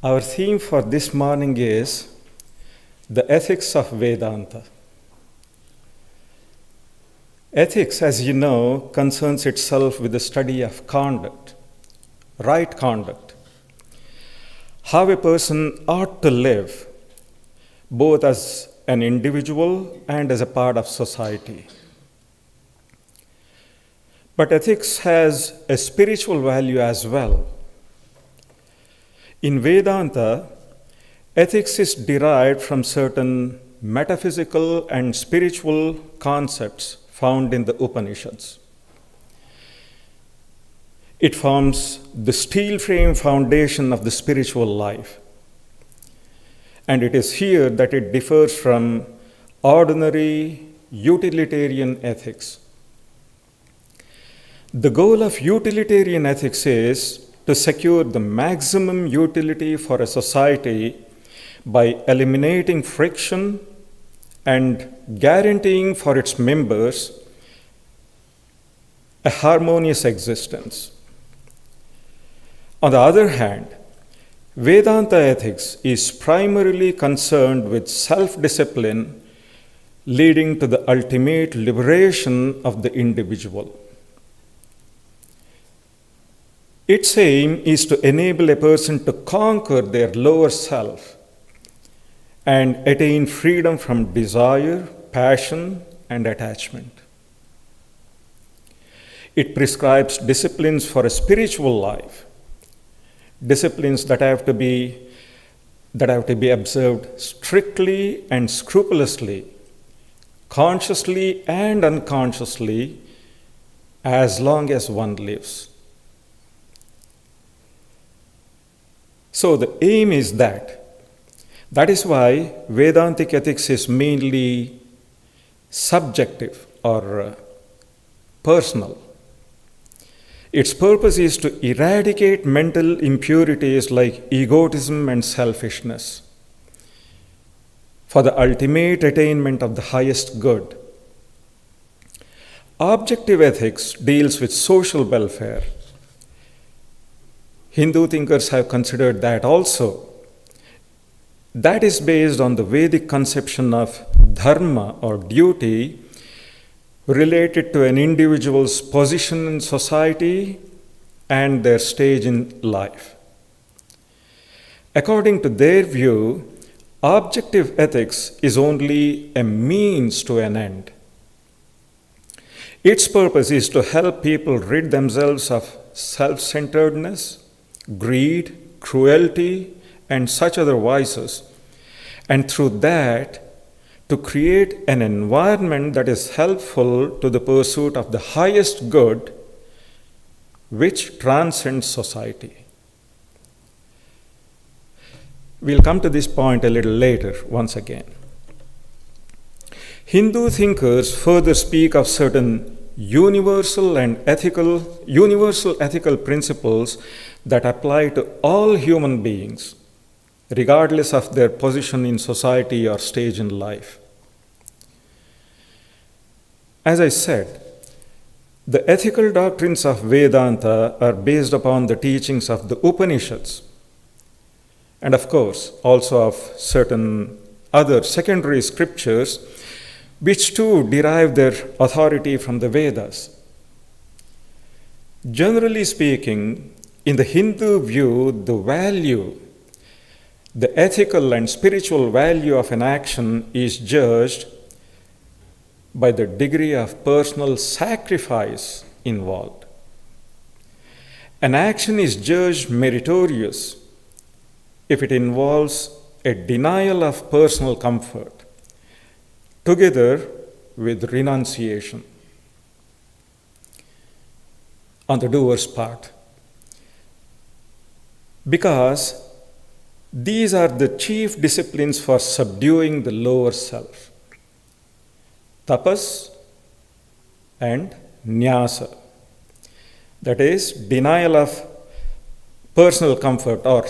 Our theme for this morning is the ethics of Vedanta. Ethics, as you know, concerns itself with the study of conduct, right conduct, how a person ought to live, both as an individual and as a part of society. But ethics has a spiritual value as well. In Vedanta, ethics is derived from certain metaphysical and spiritual concepts found in the Upanishads. It forms the steel frame foundation of the spiritual life. And it is here that it differs from ordinary utilitarian ethics. The goal of utilitarian ethics is to secure the maximum utility for a society by eliminating friction and guaranteeing for its members a harmonious existence. On the other hand, Vedanta ethics is primarily concerned with self-discipline, leading to the ultimate liberation of the individual. Its aim is to enable a person to conquer their lower self and attain freedom from desire, passion, and attachment. It prescribes disciplines for a spiritual life, disciplines that have to be observed strictly and scrupulously, consciously and unconsciously, as long as one lives. So the aim is that. That is why Vedantic ethics is mainly subjective or personal. Its purpose is to eradicate mental impurities like egotism and selfishness for the ultimate attainment of the highest good. Objective ethics deals with social welfare. Hindu thinkers have considered that also. That is based on the Vedic conception of dharma or duty related to an individual's position in society and their stage in life. According to their view, objective ethics is only a means to an end. Its purpose is to help people rid themselves of self-centeredness, greed, cruelty, and such other vices, and through that, to create an environment that is helpful to the pursuit of the highest good, which transcends society. We'll come to this point a little later, once again. Hindu thinkers further speak of certain universal ethical principles that apply to all human beings, regardless of their position in society or stage in life. As I said, the ethical doctrines of Vedanta are based upon the teachings of the Upanishads, and of course, also of certain other secondary scriptures, which too derive their authority from the Vedas. Generally speaking, in the Hindu view, the ethical and spiritual value of an action is judged by the degree of personal sacrifice involved. An action is judged meritorious if it involves a denial of personal comfort, together with renunciation on the doer's part. Because these are the chief disciplines for subduing the lower self: tapas and nyasa. That is, denial of personal comfort or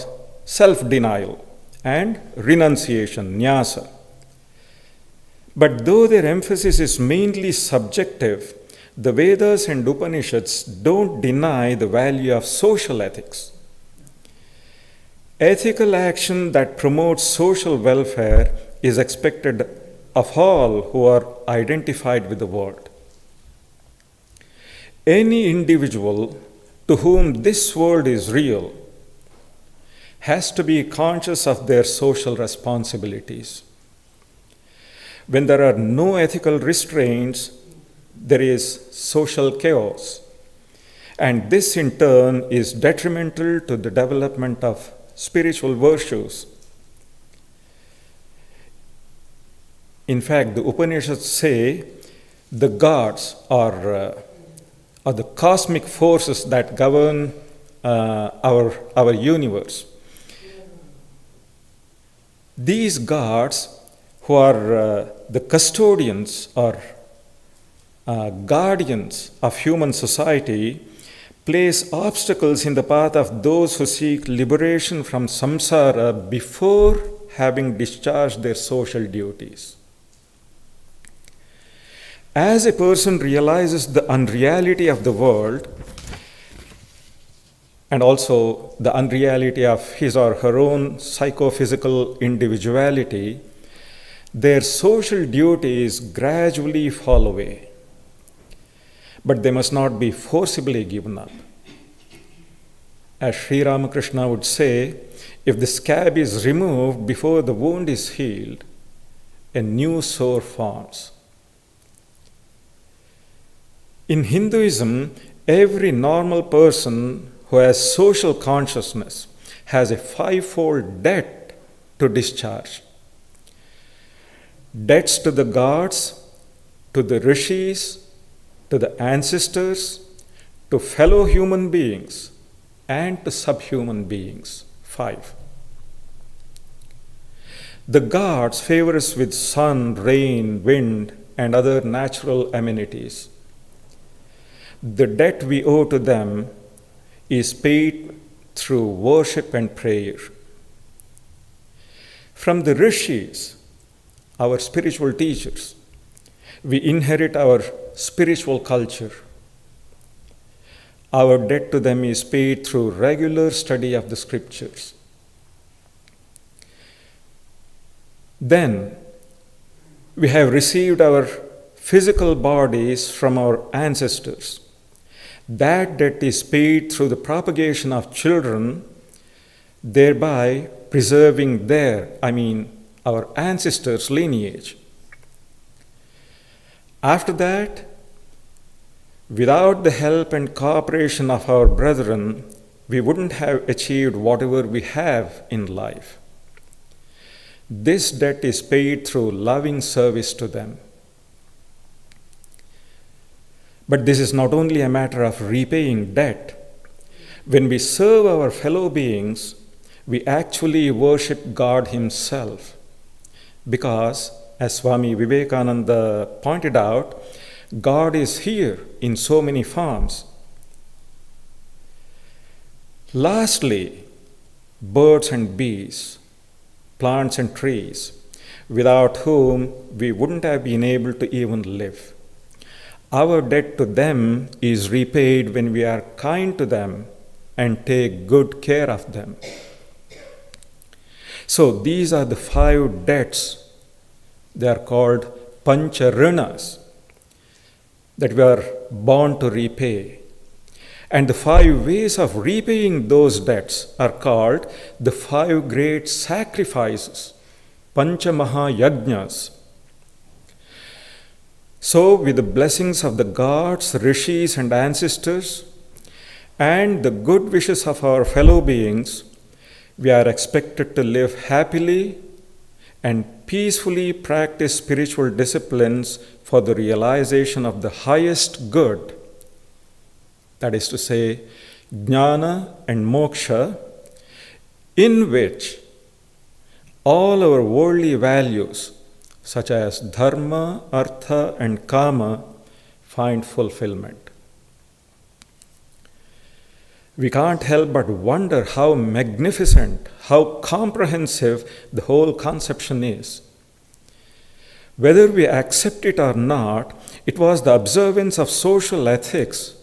self-denial, and renunciation, nyasa. But though their emphasis is mainly subjective, the Vedas and Upanishads don't deny the value of social ethics. Ethical action that promotes social welfare is expected of all who are identified with the world. Any individual to whom this world is real has to be conscious of their social responsibilities. When there are no ethical restraints, there is social chaos, and this in turn is detrimental to the development of spiritual virtues. In fact, the Upanishads say the gods are the cosmic forces that govern our universe. These gods, who are the custodians or guardians of human society, place obstacles in the path of those who seek liberation from samsara before having discharged their social duties. As a person realizes the unreality of the world and also the unreality of his or her own psychophysical individuality, their social duties gradually fall away. But they must not be forcibly given up. As Sri Ramakrishna would say, if the scab is removed before the wound is healed, a new sore forms. In Hinduism, every normal person who has social consciousness has a fivefold debt to discharge. Debts to the gods, to the rishis, to the ancestors, to fellow human beings, and to subhuman beings. 5. The gods favor us with sun, rain, wind, and other natural amenities. The debt we owe to them is paid through worship and prayer. From the rishis, our spiritual teachers, we inherit our spiritual culture. Our debt to them is paid through regular study of the scriptures. Then, we have received our physical bodies from our ancestors. That debt is paid through the propagation of children, thereby preserving our ancestors' lineage. After that, without the help and cooperation of our brethren, we wouldn't have achieved whatever we have in life. This debt is paid through loving service to them. But this is not only a matter of repaying debt. When we serve our fellow beings, we actually worship God Himself. Because, as Swami Vivekananda pointed out, God is here in so many forms. Lastly, birds and bees, plants and trees, without whom we wouldn't have been able to even live. Our debt to them is repaid when we are kind to them and take good care of them. So these are the 5 debts. They are called pañca rinas that we are born to repay. And the 5 ways of repaying those debts are called the 5 great sacrifices, pañca mahayajnas. So, with the blessings of the gods, rishis, and ancestors, and the good wishes of our fellow beings, we are expected to live happily and peacefully practice spiritual disciplines for the realization of the highest good, that is to say, jnana and moksha, in which all our worldly values, such as dharma, artha, and kama, find fulfillment. We can't help but wonder how magnificent, how comprehensive the whole conception is. Whether we accept it or not, it was the observance of social ethics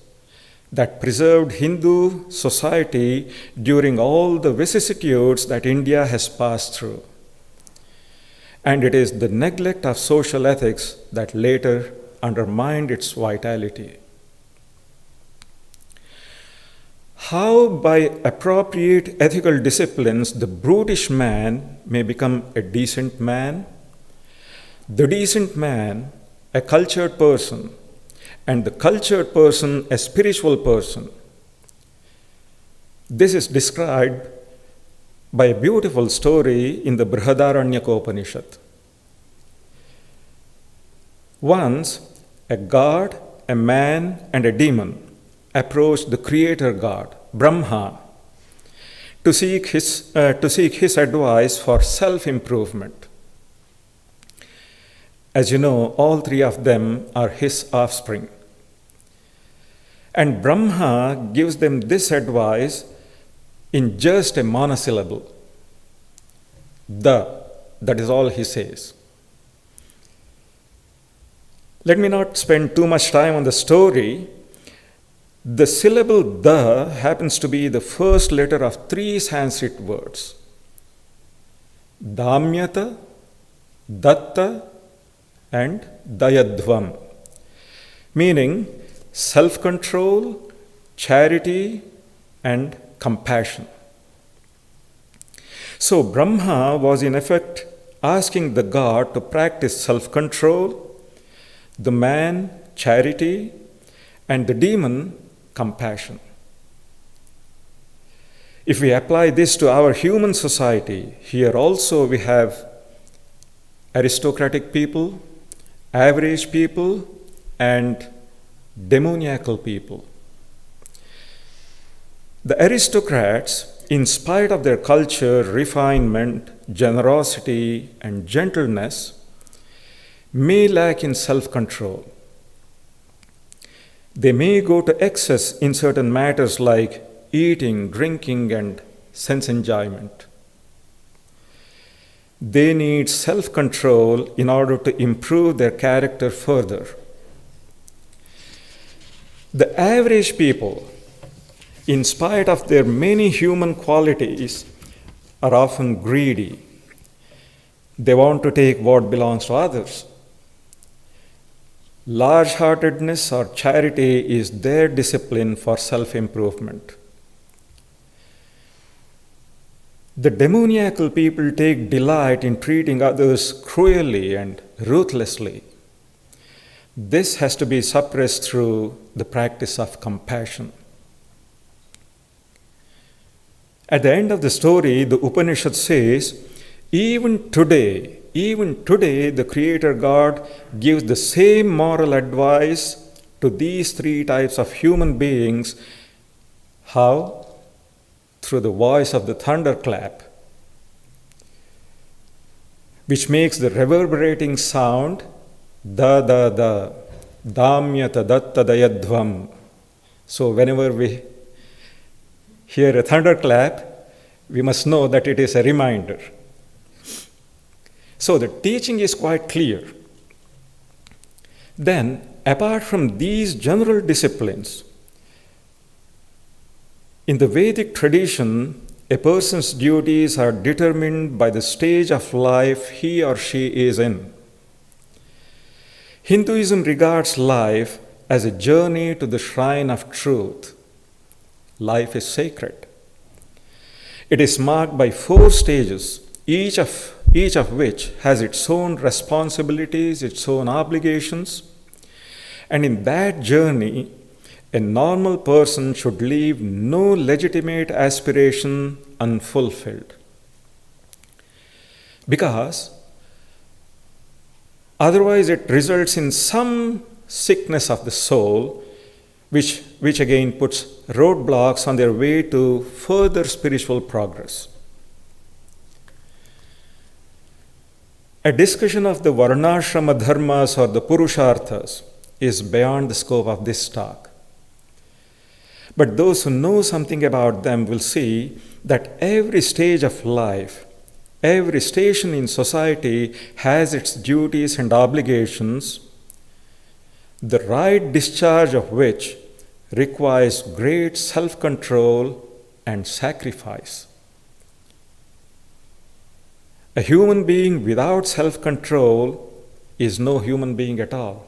that preserved Hindu society during all the vicissitudes that India has passed through. And it is the neglect of social ethics that later undermined its vitality. How, by appropriate ethical disciplines, the brutish man may become a decent man, the decent man a cultured person, and the cultured person a spiritual person. This is described by a beautiful story in the Brihadaranyaka Upanishad. Once, a god, a man, and a demon approached the creator god, Brahma, to seek his advice for self-improvement. As you know, all three of them are his offspring. And Brahma gives them this advice in just a monosyllable. That is all he says. Let me not spend too much time on the story. The syllable "the" happens to be the first letter of three Sanskrit words: Damyata, Datta, and Dayadvam, meaning self-control, charity, and compassion. So Brahma was in effect asking the god to practice self-control, the man charity, and the demon compassion. If we apply this to our human society, here also we have aristocratic people, average people, and demoniacal people. The aristocrats, in spite of their culture, refinement, generosity, and gentleness, may lack in self-control. They may go to excess in certain matters like eating, drinking, and sense enjoyment. They need self-control in order to improve their character further. The average people, in spite of their many human qualities, are often greedy. They want to take what belongs to others. Large-heartedness or charity is their discipline for self-improvement. The demoniacal people take delight in treating others cruelly and ruthlessly. This has to be suppressed through the practice of compassion. At the end of the story, the Upanishad says, even today, the Creator God gives the same moral advice to these three types of human beings. How? Through the voice of the thunderclap, which makes the reverberating sound da da da, damyata datta dayadvam. So whenever we hear a thunderclap, we must know that it is a reminder. So the teaching is quite clear. Then, apart from these general disciplines, in the Vedic tradition, a person's duties are determined by the stage of life he or she is in. Hinduism regards life as a journey to the shrine of truth. Life is sacred. It is marked by 4 stages, each of which has its own responsibilities, its own obligations. And in that journey, a normal person should leave no legitimate aspiration unfulfilled. Because otherwise it results in some sickness of the soul, which again puts roadblocks on their way to further spiritual progress. A discussion of the varnashrama dharmas or the purusharthas is beyond the scope of this talk. But those who know something about them will see that every stage of life, every station in society has its duties and obligations, the right discharge of which requires great self-control and sacrifice. A human being without self-control is no human being at all.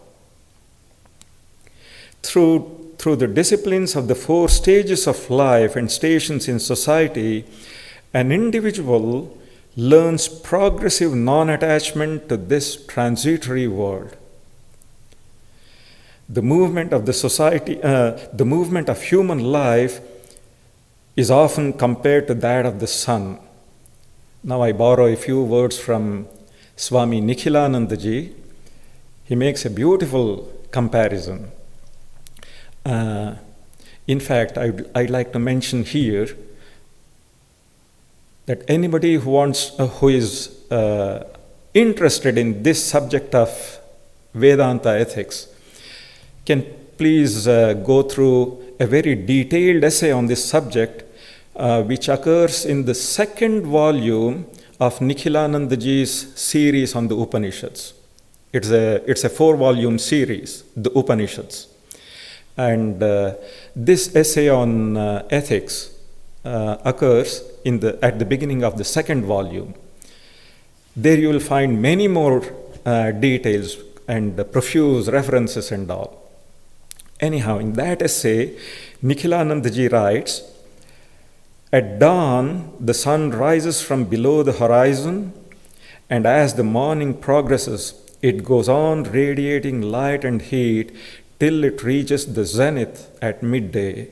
Through the disciplines of the 4 stages of life and stations in society, an individual learns progressive non-attachment to this transitory world. The movement of the movement of human life is often compared to that of the sun. Now I borrow a few words from Swami Nikhilanandaji. He makes a beautiful comparison. In fact, I'd like to mention here that anybody who is interested in this subject of Vedanta ethics can please go through a very detailed essay on this subject, which occurs in the 2nd volume of Nikhilanandaji's series on the Upanishads. It's a 4-volume series, the Upanishads. And this essay on ethics occurs at the beginning of the 2nd volume. There you will find many more details and profuse references and all. Anyhow, in that essay, Nikhilanandaji writes, "At dawn, the sun rises from below the horizon, and as the morning progresses, it goes on radiating light and heat till it reaches the zenith at midday.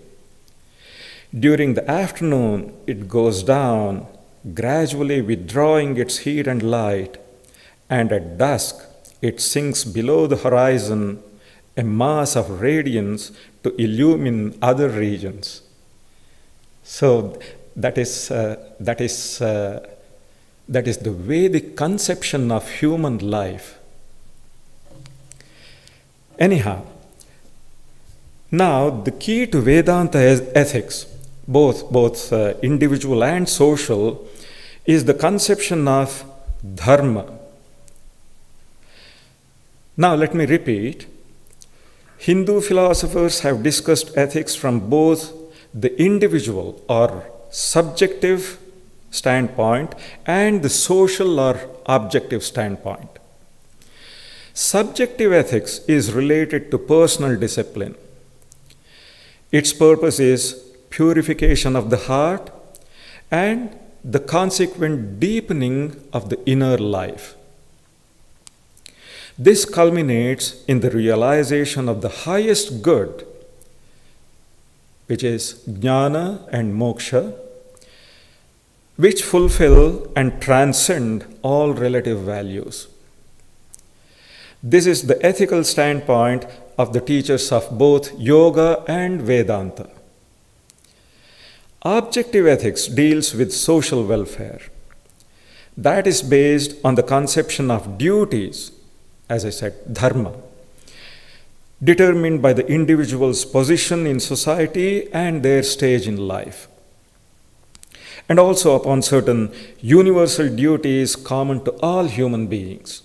During the afternoon, it goes down, gradually withdrawing its heat and light, and at dusk, it sinks below the horizon, a mass of radiance to illumine other regions." So that is the Vedic conception of human life. Anyhow, now the key to Vedanta ethics, both individual and social, is the conception of Dharma. Now let me repeat. Hindu philosophers have discussed ethics from both the individual or subjective standpoint and the social or objective standpoint. Subjective ethics is related to personal discipline. Its purpose is purification of the heart and the consequent deepening of the inner life. This culminates in the realization of the highest good, which is jnana and moksha, which fulfill and transcend all relative values. This is the ethical standpoint of the teachers of both yoga and Vedanta. Objective ethics deals with social welfare. That is based on the conception of duties, as I said, dharma, determined by the individual's position in society and their stage in life, and also upon certain universal duties common to all human beings.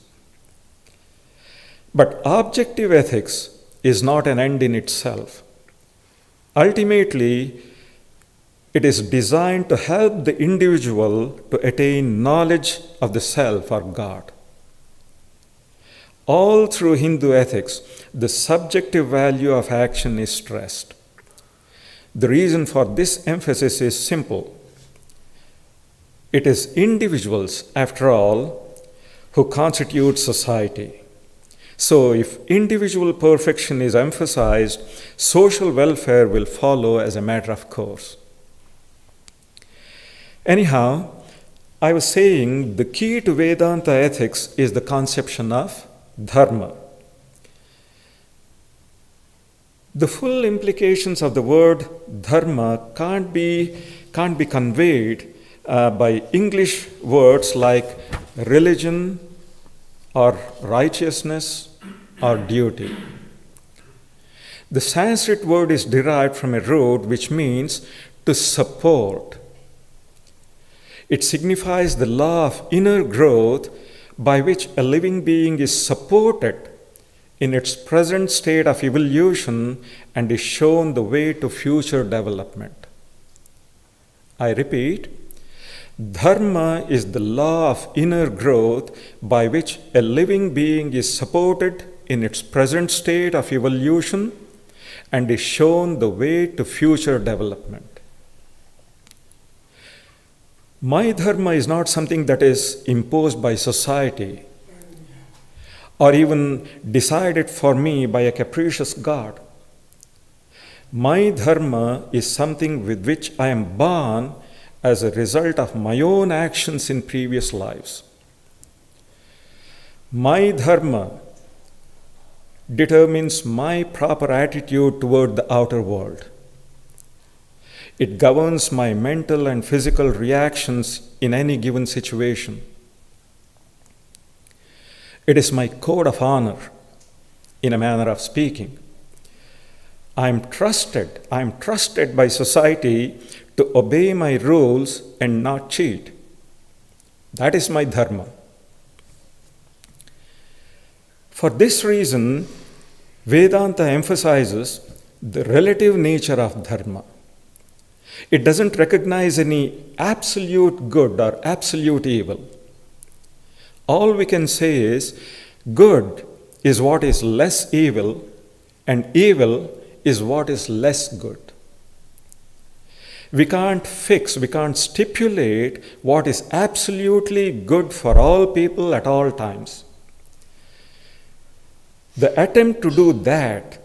But objective ethics is not an end in itself. Ultimately, it is designed to help the individual to attain knowledge of the self or God. All through Hindu ethics, the subjective value of action is stressed. The reason for this emphasis is simple. It is individuals, after all, who constitute society. So if individual perfection is emphasized, social welfare will follow as a matter of course. Anyhow, I was saying the key to Vedanta ethics is the conception of Dharma. The full implications of the word Dharma can't be conveyed by English words like religion or righteousness or duty. The Sanskrit word is derived from a root which means to support. It signifies the law of inner growth by which a living being is supported in its present state of evolution and is shown the way to future development. I repeat, Dharma is the law of inner growth by which a living being is supported in its present state of evolution and is shown the way to future development. My dharma is not something that is imposed by society or even decided for me by a capricious God. My dharma is something with which I am born as a result of my own actions in previous lives. My dharma determines my proper attitude toward the outer world. It governs my mental and physical reactions in any given situation. It is my code of honor, in a manner of speaking. I am trusted by society to obey my rules and not cheat. That is my dharma. For this reason, Vedanta emphasizes the relative nature of dharma. It doesn't recognize any absolute good or absolute evil. All we can say is good is what is less evil, and evil is what is less good. We can't stipulate what is absolutely good for all people at all times. The attempt to do that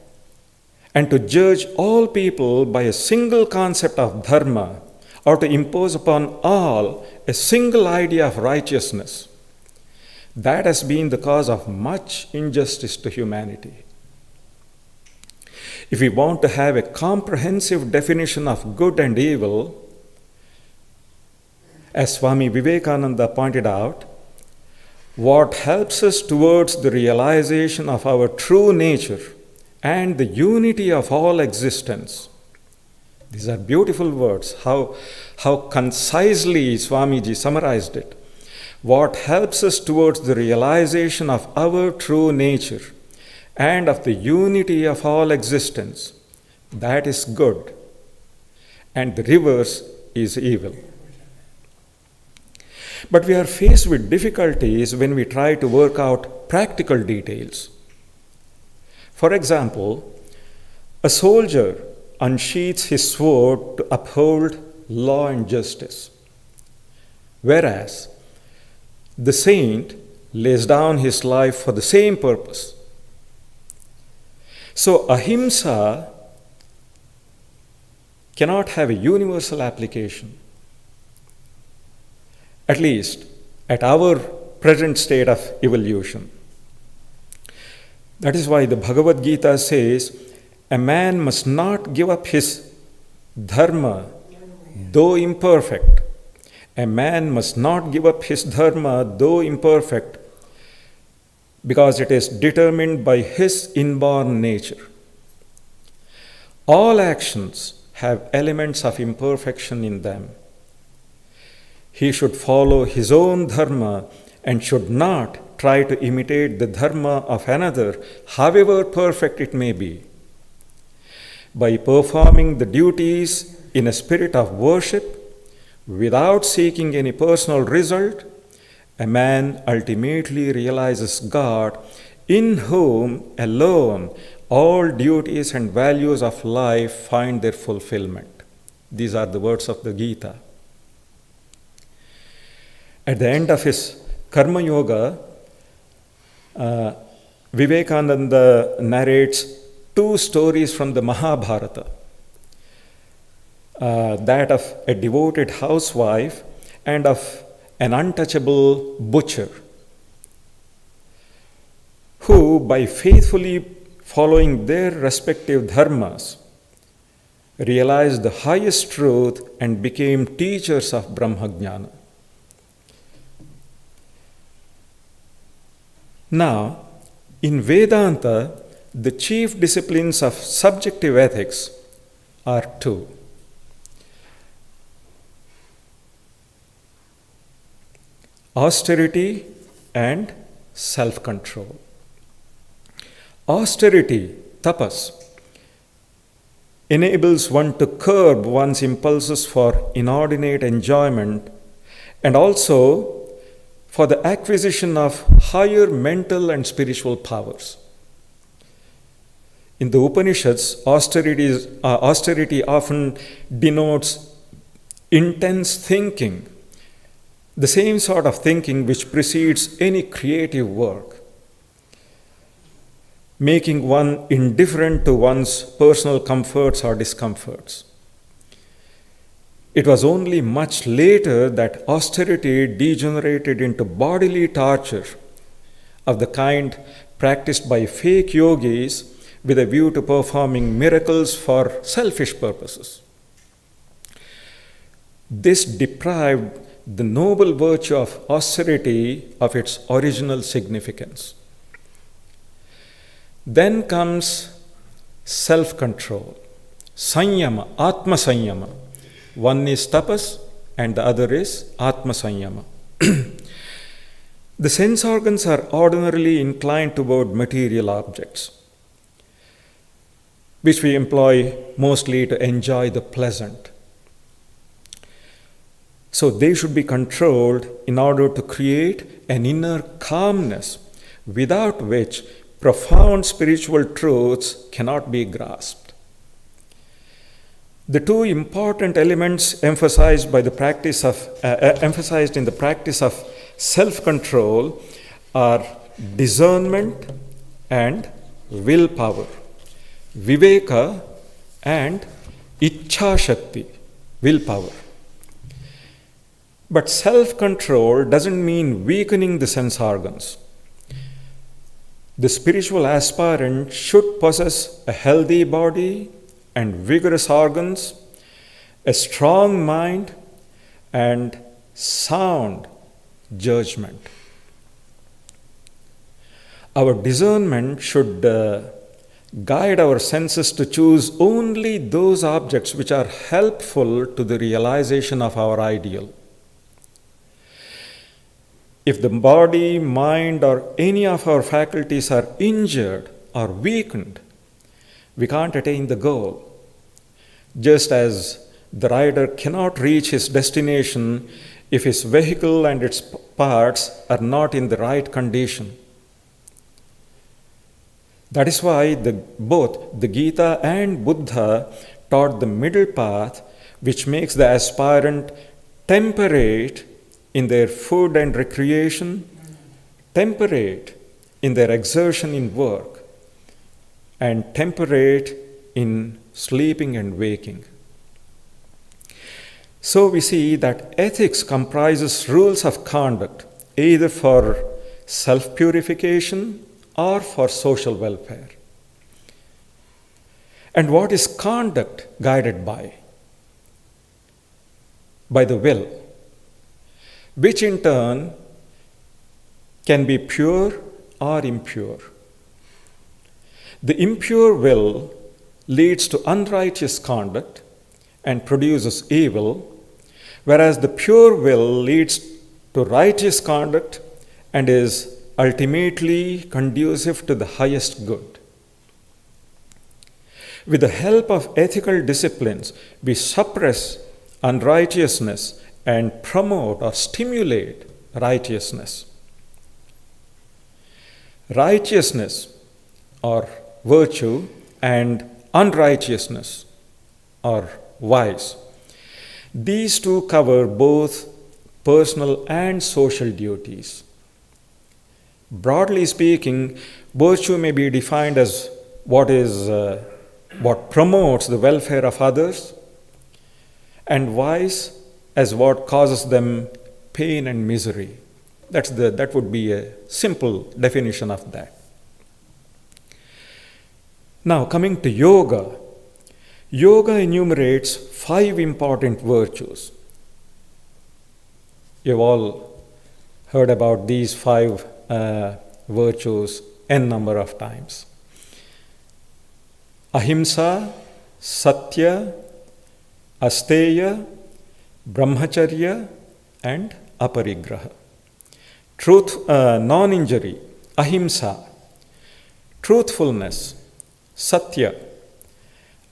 and to judge all people by a single concept of dharma, or to impose upon all a single idea of righteousness, that has been the cause of much injustice to humanity. If we want to have a comprehensive definition of good and evil, as Swami Vivekananda pointed out, what helps us towards the realization of our true nature and the unity of all existence. These are beautiful words, how concisely Swamiji summarized it. What helps us towards the realization of our true nature and of the unity of all existence, that is good, and the reverse is evil. But we are faced with difficulties when we try to work out practical details. For example, a soldier unsheathes his sword to uphold law and justice, whereas the saint lays down his life for the same purpose. So ahimsa cannot have a universal application, at least at our present state of evolution. That is why the Bhagavad Gita says, a man must not give up his dharma, though imperfect. A man must not give up his dharma, though imperfect, because it is determined by his inborn nature. All actions have elements of imperfection in them. He should follow his own dharma and should not try to imitate the dharma of another, however perfect it may be. By performing the duties in a spirit of worship, without seeking any personal result, a man ultimately realizes God, in whom alone all duties and values of life find their fulfillment. These are the words of the Gita. At the end of his Karma Yoga, Vivekananda narrates two stories from the Mahabharata, that of a devoted housewife and of an untouchable butcher, who, by faithfully following their respective dharmas, realized the highest truth and became teachers of Brahmajnana. Now, in Vedanta, the chief disciplines of subjective ethics are two: austerity and self-control. Austerity, tapas, enables one to curb one's impulses for inordinate enjoyment and also for the acquisition of higher mental and spiritual powers. In the Upanishads, austerity often denotes intense thinking, the same sort of thinking which precedes any creative work, making one indifferent to one's personal comforts or discomforts. It was only much later that austerity degenerated into bodily torture of the kind practiced by fake yogis with a view to performing miracles for selfish purposes. This deprived the noble virtue of austerity of its original significance. Then comes self-control, sanyama, atma sanyama. One is tapas and the other is atma sanyama. The sense organs are ordinarily inclined toward material objects, which we employ mostly to enjoy the pleasant. So they should be controlled in order to create an inner calmness without which profound spiritual truths cannot be grasped. The two important elements emphasized in the practice of self-control are discernment and willpower, viveka and ichha shakti, willpower. But self-control doesn't mean weakening the sense organs. The spiritual aspirant should possess a healthy body and vigorous organs, a strong mind, and sound judgment. Our discernment should guide our senses to choose only those objects which are helpful to the realization of our ideal. If the body, mind, or any of our faculties are injured or weakened, we can't attain the goal. Just as the rider cannot reach his destination if his vehicle and its parts are not in the right condition. That is why both the Gita and Buddha taught the middle path, which makes the aspirant temperate in their food and recreation, temperate in their exertion in work, and temperate in sleeping and waking. So we see that ethics comprises rules of conduct, either for self-purification or for social welfare. And what is conduct guided by? By the will, which in turn can be pure or impure. The impure will leads to unrighteous conduct and produces evil, whereas the pure will leads to righteous conduct and is ultimately conducive to the highest good. With the help of ethical disciplines, we suppress unrighteousness and promote or stimulate righteousness. Righteousness or virtue and unrighteousness or vice. These two cover both personal and social duties. Broadly speaking, virtue may be defined as what promotes the welfare of others, and vice as what causes them pain and misery. That would be a simple definition of that. Now, coming to yoga. Yoga enumerates 5 important virtues. You've all heard about these 5 virtues n number of times. Ahimsa, Satya, Asteya, Brahmacharya, and Aparigraha. non-injury, ahimsa, truthfulness, satya,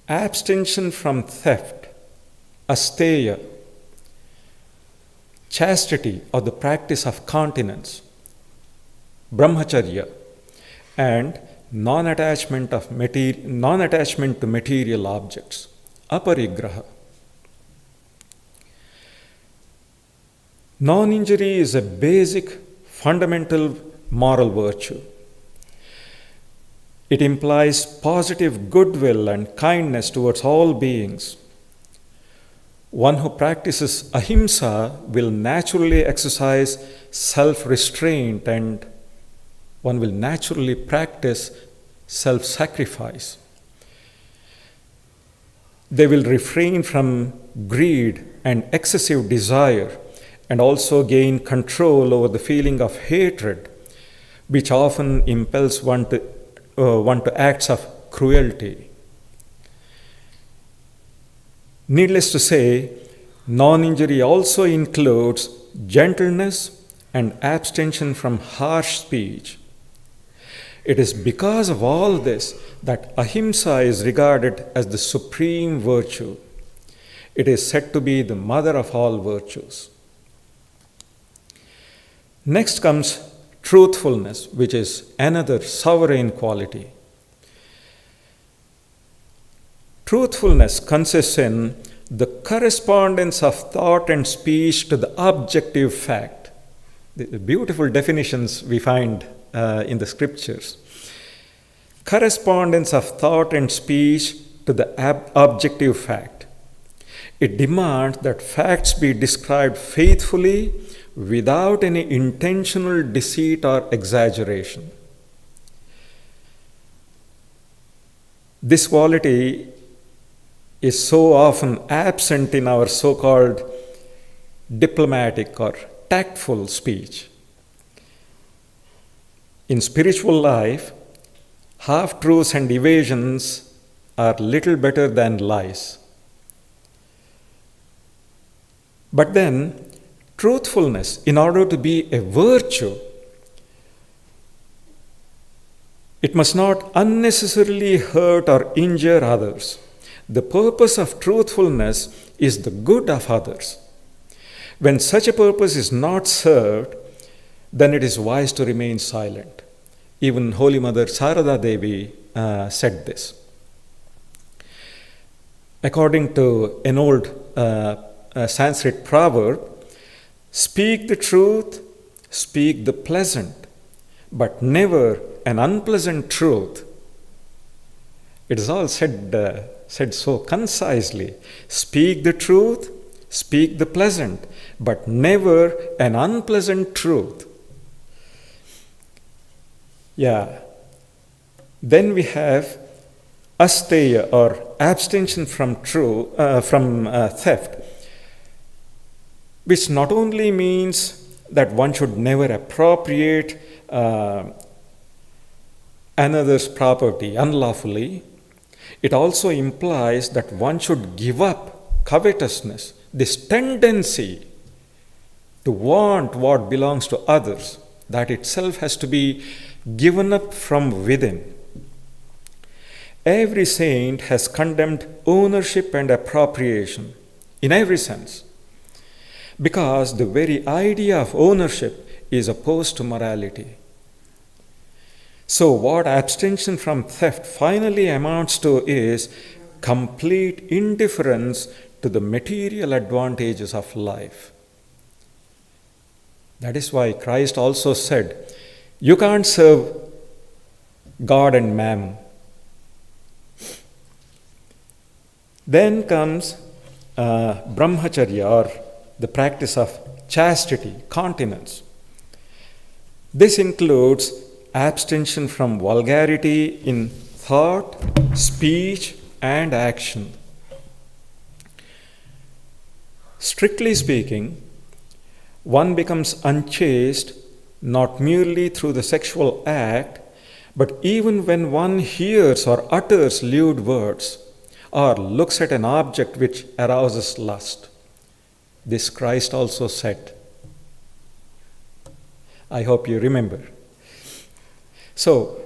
abstention from theft, asteya, chastity or the practice of continence, brahmacharya, and non-attachment to material objects, aparigraha. Non-injury is a basic, fundamental moral virtue. It implies positive goodwill and kindness towards all beings. One who practices ahimsa will naturally exercise self-restraint, and one will naturally practice self-sacrifice. They will refrain from greed and excessive desire, and also gain control over the feeling of hatred, which often impels one to acts of cruelty. Needless to say, non-injury also includes gentleness and abstention from harsh speech. It is because of all this that ahimsa is regarded as the supreme virtue. It is said to be the mother of all virtues. Next comes truthfulness, which is another sovereign quality. Truthfulness consists in the correspondence of thought and speech to the objective fact. The beautiful definitions we find in the scriptures. Correspondence of thought and speech to the objective fact. It demands that facts be described faithfully without any intentional deceit or exaggeration. This quality is so often absent in our so-called diplomatic or tactful speech. In spiritual life, half-truths and evasions are little better than lies. But then, truthfulness, in order to be a virtue, it must not unnecessarily hurt or injure others. The purpose of truthfulness is the good of others. When such a purpose is not served, then it is wise to remain silent. Even Holy Mother Sarada Devi said this. According to an old Sanskrit proverb, speak the truth, speak the pleasant, but never an unpleasant truth. It is all said so concisely. Speak the truth, speak the pleasant, but never an unpleasant truth. Yeah. Then we have asteya, or abstention from theft, which not only means that one should never appropriate another's property unlawfully. It also implies that one should give up covetousness, this tendency to want what belongs to others, that itself has to be given up from within. Every saint has condemned ownership and appropriation in every sense, because the very idea of ownership is opposed to morality. So what abstention from theft finally amounts to is complete indifference to the material advantages of life. That is why Christ also said, you can't serve God and mammon. Then comes brahmacharya, or the practice of chastity, continence. This includes abstention from vulgarity in thought, speech, and action. Strictly speaking, one becomes unchaste not merely through the sexual act, but even when one hears or utters lewd words, or looks at an object which arouses lust. This Christ also said. I hope you remember. So,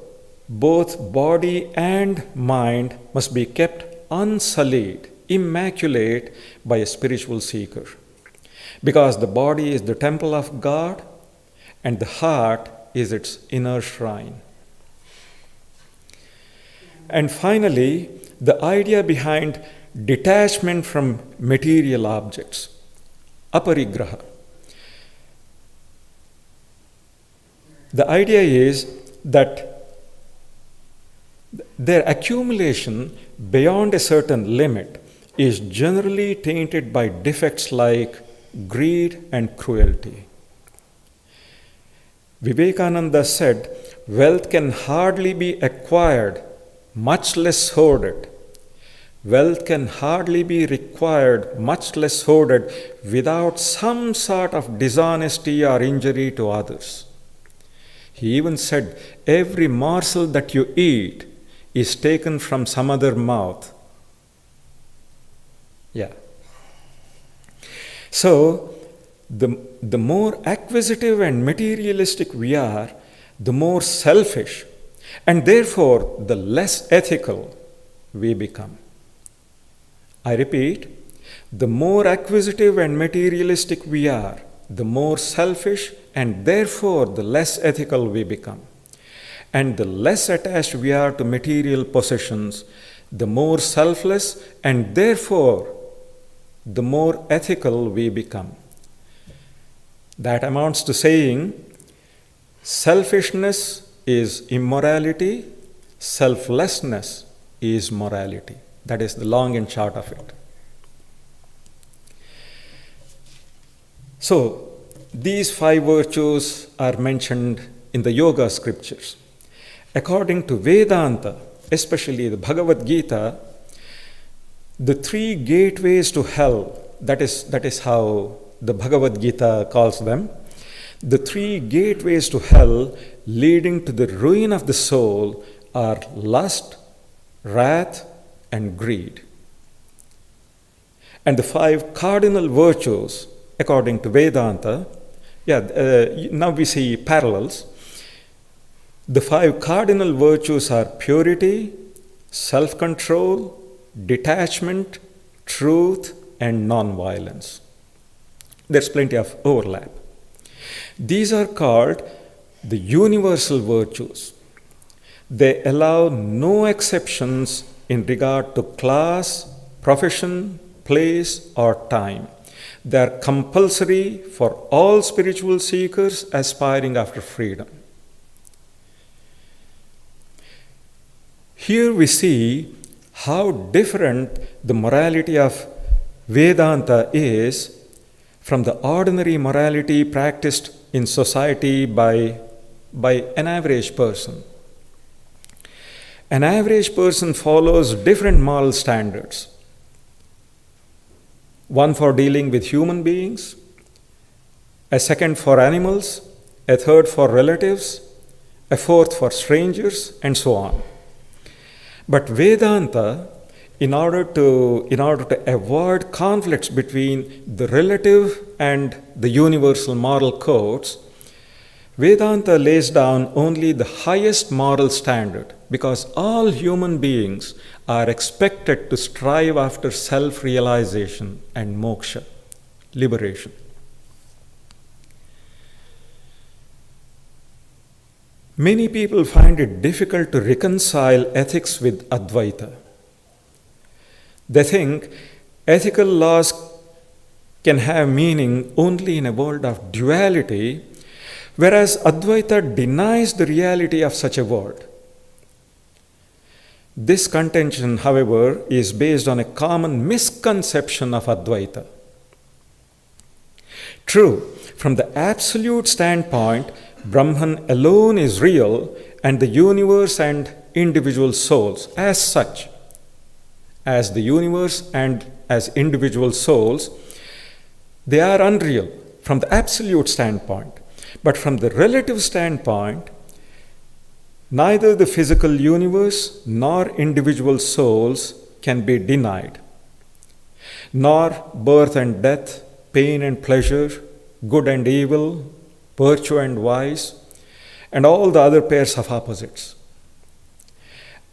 both body and mind must be kept unsullied, immaculate by a spiritual seeker. Because the body is the temple of God and the heart is its inner shrine. And finally, the idea behind detachment from material objects, aparigraha. The idea is that their accumulation beyond a certain limit is generally tainted by defects like greed and cruelty. Vivekananda said, wealth can hardly be acquired, much less hoarded. Wealth can hardly be required, much less hoarded, without some sort of dishonesty or injury to others. He even said, every morsel that you eat is taken from some other mouth. Yeah. So, the more acquisitive and materialistic we are, the more selfish, and therefore the less ethical we become. I repeat, the more acquisitive and materialistic we are, the more selfish, and therefore the less ethical we become. And the less attached we are to material possessions, the more selfless, and therefore the more ethical we become. That amounts to saying, selfishness is immorality, selflessness is morality. That is the long and short of it. So, these 5 virtues are mentioned in the yoga scriptures. According to Vedanta, especially the Bhagavad Gita, the 3 gateways to hell, that is how the Bhagavad Gita calls them, the 3 gateways to hell leading to the ruin of the soul are lust, wrath, and greed. And the 5 cardinal virtues, according to Vedanta, now we see parallels. The 5 cardinal virtues are purity, self-control, detachment, truth, and non-violence. There's plenty of overlap. These are called the universal virtues. They allow no exceptions in regard to class, profession, place, or time. They are compulsory for all spiritual seekers aspiring after freedom. Here we see how different the morality of Vedanta is from the ordinary morality practiced in society by an average person. An average person follows different moral standards. One for dealing with human beings, a second for animals, a third for relatives, a fourth for strangers, and so on. But Vedanta, in order to avoid conflicts between the relative and the universal moral codes, Vedanta lays down only the highest moral standard, because all human beings are expected to strive after self-realization and moksha, liberation. Many people find it difficult to reconcile ethics with Advaita. They think ethical laws can have meaning only in a world of duality, whereas Advaita denies the reality of such a world. This contention, however, is based on a common misconception of Advaita. True, from the absolute standpoint, Brahman alone is real, and the universe and individual souls, as such, as the universe and as individual souls, they are unreal from the absolute standpoint. But from the relative standpoint, neither the physical universe nor individual souls can be denied, nor birth and death, pain and pleasure, good and evil, virtue and vice, and all the other pairs of opposites.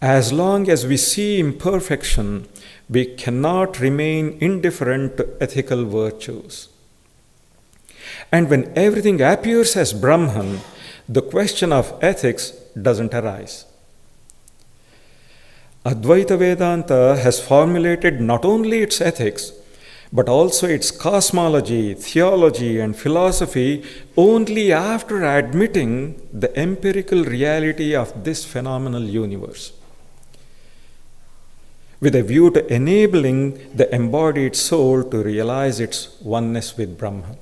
As long as we see imperfection, we cannot remain indifferent to ethical virtues. And when everything appears as Brahman, the question of ethics doesn't arise. Advaita Vedanta has formulated not only its ethics, but also its cosmology, theology, and philosophy only after admitting the empirical reality of this phenomenal universe, with a view to enabling the embodied soul to realize its oneness with Brahman.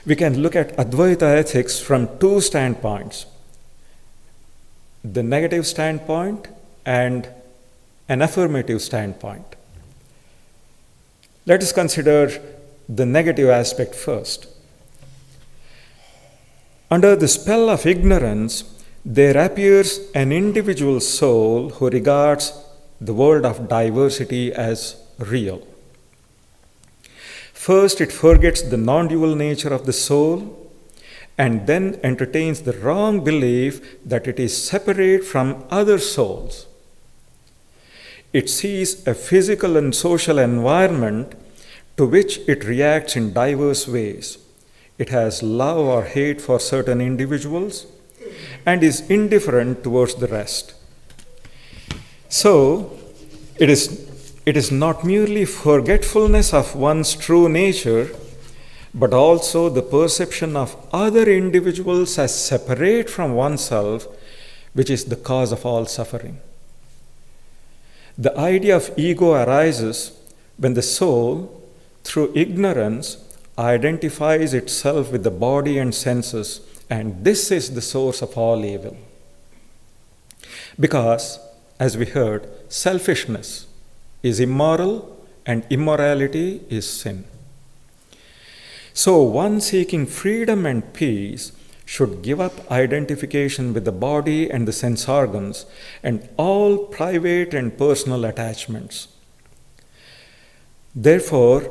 We can look at Advaita ethics from two standpoints: the negative standpoint and an affirmative standpoint. Let us consider the negative aspect first. Under the spell of ignorance, there appears an individual soul who regards the world of diversity as real. First, it forgets the non-dual nature of the soul and then entertains the wrong belief that it is separate from other souls. It sees a physical and social environment to which it reacts in diverse ways. It has love or hate for certain individuals and is indifferent towards the rest. So, it is not merely forgetfulness of one's true nature, but also the perception of other individuals as separate from oneself, which is the cause of all suffering. The idea of ego arises when the soul, through ignorance, identifies itself with the body and senses, and this is the source of all evil. Because, as we heard, selfishness is immoral and immorality is sin. So one seeking freedom and peace should give up identification with the body and the sense organs and all private and personal attachments. Therefore,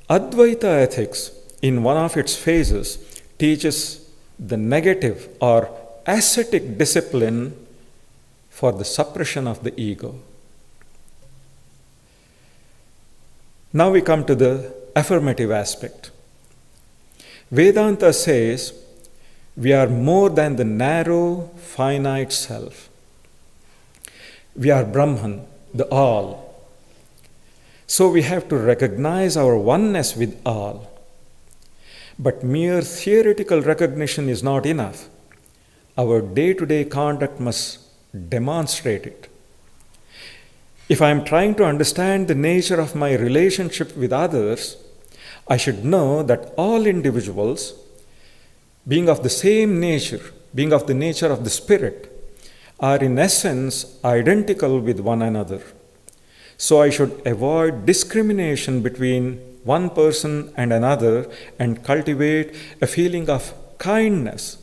Advaita ethics, in one of its phases, teaches the negative or ascetic discipline for the suppression of the ego. Now we come to the affirmative aspect. Vedanta says we are more than the narrow, finite self. We are Brahman, the all. So we have to recognize our oneness with all. But mere theoretical recognition is not enough. Our day-to-day conduct must demonstrate it. If I am trying to understand the nature of my relationship with others, I should know that all individuals, being of the same nature, being of the nature of the Spirit, are in essence identical with one another. So I should avoid discrimination between one person and another and cultivate a feeling of kindliness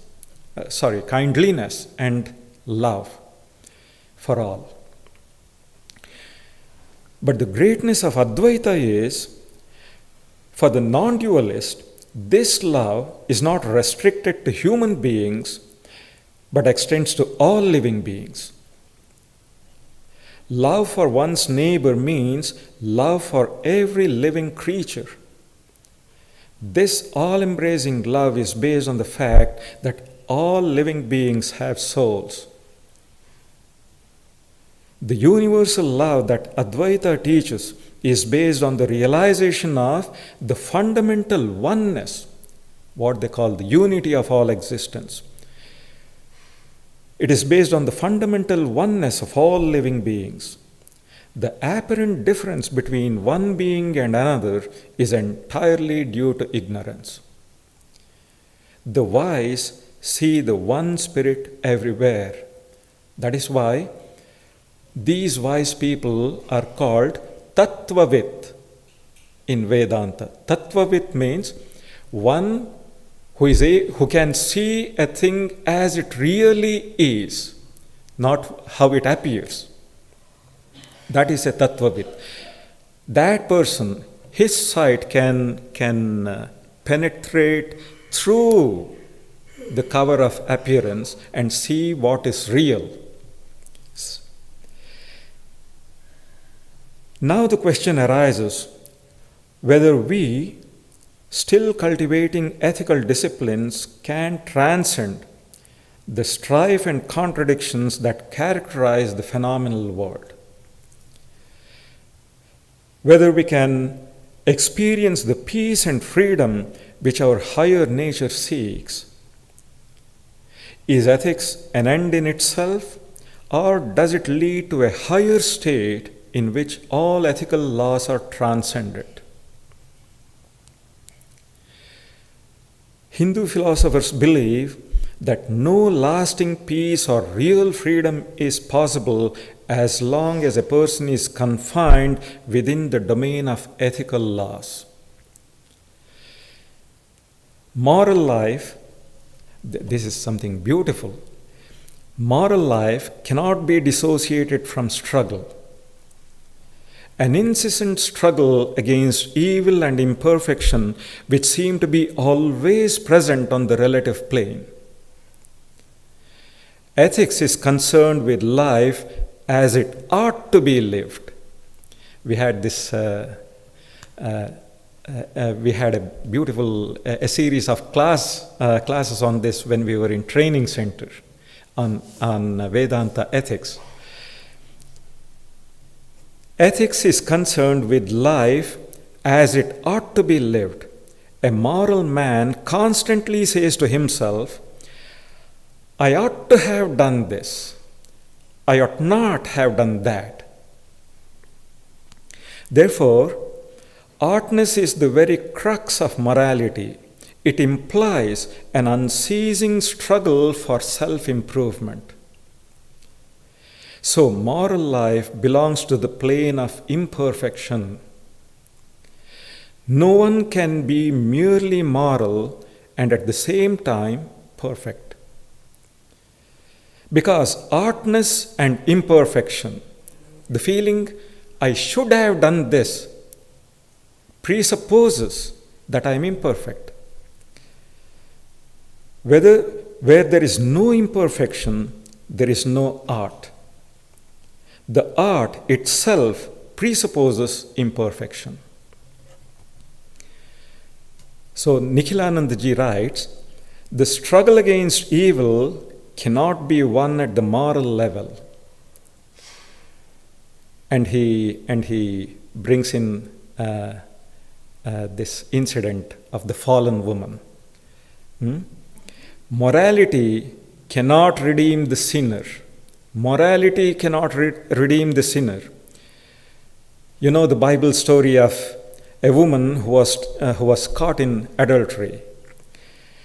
and love for all. But the greatness of Advaita is, for the non-dualist, this love is not restricted to human beings, but extends to all living beings. Love for one's neighbor means love for every living creature. This all-embracing love is based on the fact that all living beings have souls. The universal love that Advaita teaches is based on the realization of the fundamental oneness, what they call the unity of all existence. It is based on the fundamental oneness of all living beings. The apparent difference between one being and another is entirely due to ignorance. The wise see the one spirit everywhere. That is why these wise people are called Tattvavit in Vedanta. Tattvavit means one who can see a thing as it really is, not how it appears. That is a Tattvavit. That person, his sight can penetrate through the cover of appearance and see what is real. Now the question arises whether we, still cultivating ethical disciplines, can transcend the strife and contradictions that characterize the phenomenal world. Whether we can experience the peace and freedom which our higher nature seeks. Is ethics an end in itself, or does it lead to a higher state in which all ethical laws are transcended? Hindu philosophers believe that no lasting peace or real freedom is possible as long as a person is confined within the domain of ethical laws. Moral life, this is something beautiful. Moral life cannot be dissociated from struggle. An incessant struggle against evil and imperfection, which seem to be always present on the relative plane. Ethics is concerned with life as it ought to be lived. We had this. We had a beautiful series of classes on this when we were in training center on Vedanta ethics. Ethics is concerned with life as it ought to be lived. A moral man constantly says to himself, I ought to have done this. I ought not have done that. Therefore, oughtness is the very crux of morality. It implies an unceasing struggle for self-improvement. So, moral life belongs to the plane of imperfection. No one can be merely moral and at the same time perfect. Because oughtness and imperfection, the feeling, I should have done this, presupposes that I am imperfect. Where there is no imperfection, there is no art. The art itself presupposes imperfection. So Nikhilanandaji writes, the struggle against evil cannot be won at the moral level. And he brings in this incident of the fallen woman. Morality cannot redeem the sinner. Morality cannot redeem the sinner. You know the Bible story of a woman who was caught in adultery.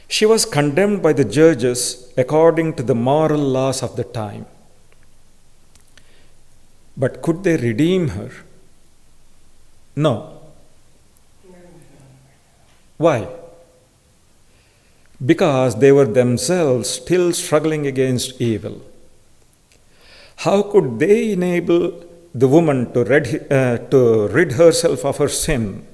She was condemned by the judges according to the moral laws of the time. But could they redeem her? No. Why? Because they were themselves still struggling against evil. How could they enable the woman to rid herself of her sin?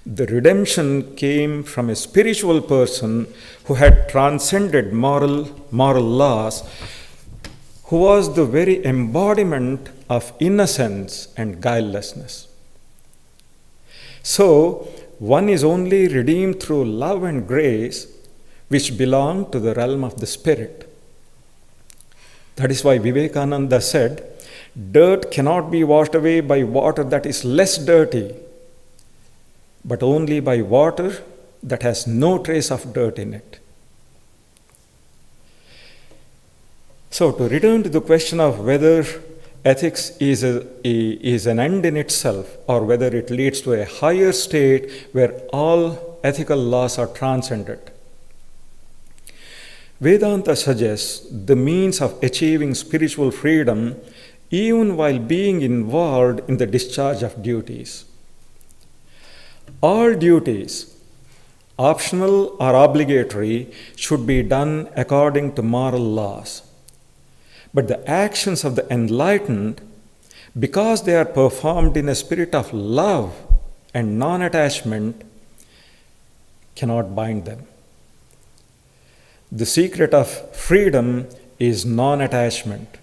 The redemption came from a spiritual person who had transcended moral laws, who was the very embodiment of innocence and guilelessness. So, one is only redeemed through love and grace, which belong to the realm of the spirit. That is why Vivekananda said, dirt cannot be washed away by water that is less dirty, but only by water that has no trace of dirt in it. So, to return to the question of whether ethics is an end in itself, or whether it leads to a higher state where all ethical laws are transcended, Vedanta suggests the means of achieving spiritual freedom even while being involved in the discharge of duties. All duties, optional or obligatory, should be done according to moral laws. But the actions of the enlightened, because they are performed in a spirit of love and non-attachment, cannot bind them. The secret of freedom is non-attachment.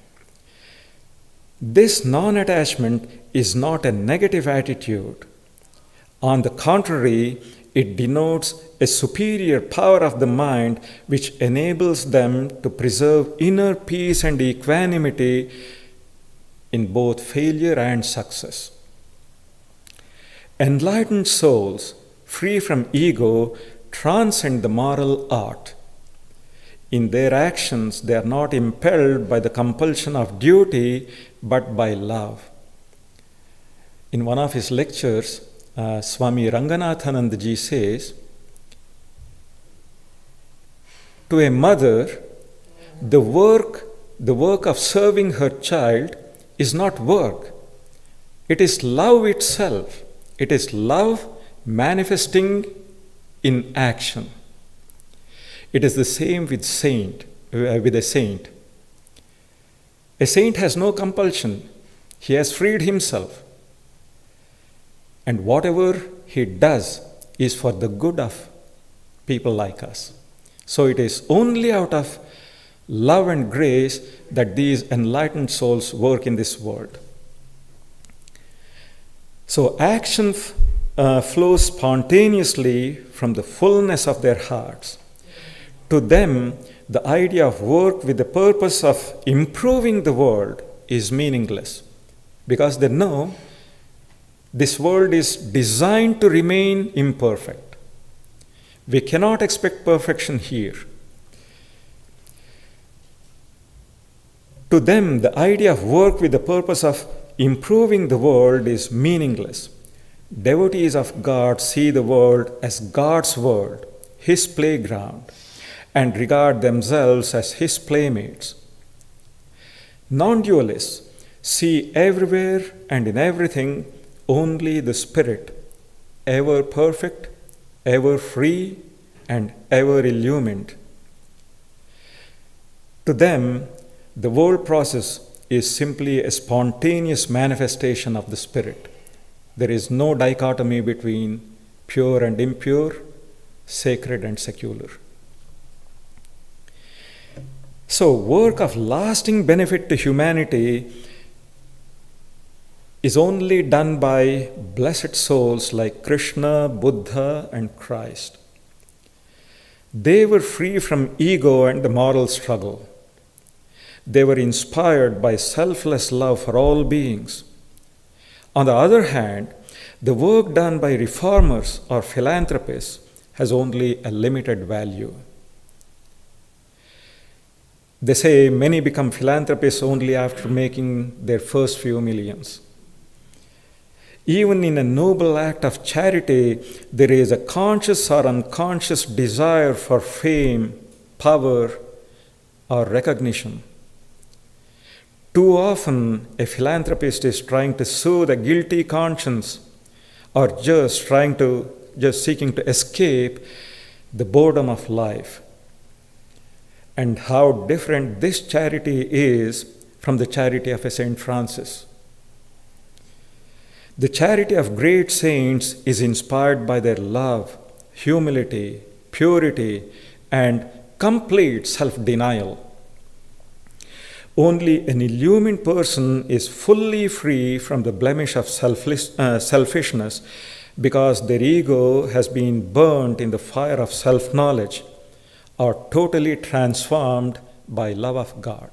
This non-attachment is not a negative attitude. On the contrary, it denotes a superior power of the mind which enables them to preserve inner peace and equanimity in both failure and success. Enlightened souls, free from ego, transcend the moral art. In their actions, they are not impelled by the compulsion of duty, but by love. In one of his lectures, Swami Ranganathananda ji says, to a mother, the work of serving her child is not work. It is love itself. It is love manifesting in action. It is the same with a saint. A saint has no compulsion. He has freed himself. And whatever he does is for the good of people like us. So it is only out of love and grace that these enlightened souls work in this world. So action flows spontaneously from the fullness of their hearts. To them, the idea of work with the purpose of improving the world is meaningless, because they know this world is designed to remain imperfect. We cannot expect perfection here. To them, the idea of work with the purpose of improving the world is meaningless. Devotees of God see the world as God's world, His playground, and regard themselves as His playmates. Non-dualists see everywhere and in everything only the Spirit, ever perfect, ever free, and ever illumined. To them, the world process is simply a spontaneous manifestation of the Spirit. There is no dichotomy between pure and impure, sacred and secular. So, work of lasting benefit to humanity is only done by blessed souls like Krishna, Buddha, and Christ. They were free from ego and the moral struggle. They were inspired by selfless love for all beings. On the other hand, the work done by reformers or philanthropists has only a limited value. They say many become philanthropists only after making their first few millions. Even in a noble act of charity, there is a conscious or unconscious desire for fame, power, or recognition. Too often, a philanthropist is trying to soothe a guilty conscience or just seeking to escape the boredom of life. And how different this charity is from the charity of a Saint Francis. The charity of great saints is inspired by their love, humility, purity, and complete self-denial. Only an illumined person is fully free from the blemish of selfishness, because their ego has been burnt in the fire of self-knowledge, or totally transformed by love of God.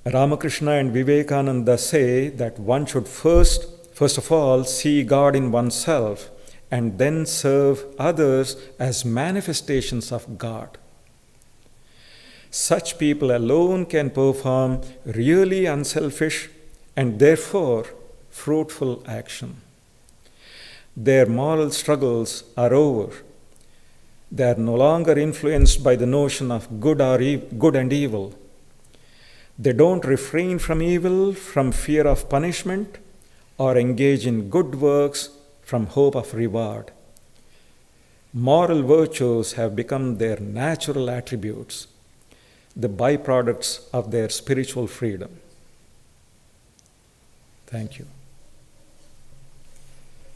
Ramakrishna and Vivekananda say that one should first of all see God in oneself and then serve others as manifestations of God. Such people alone can perform really unselfish and therefore fruitful action. Their moral struggles are over. They are no longer influenced by the notion of good and evil. They don't refrain from evil from fear of punishment, or engage in good works from hope of reward. Moral virtues have become their natural attributes, the byproducts of their spiritual freedom. Thank you.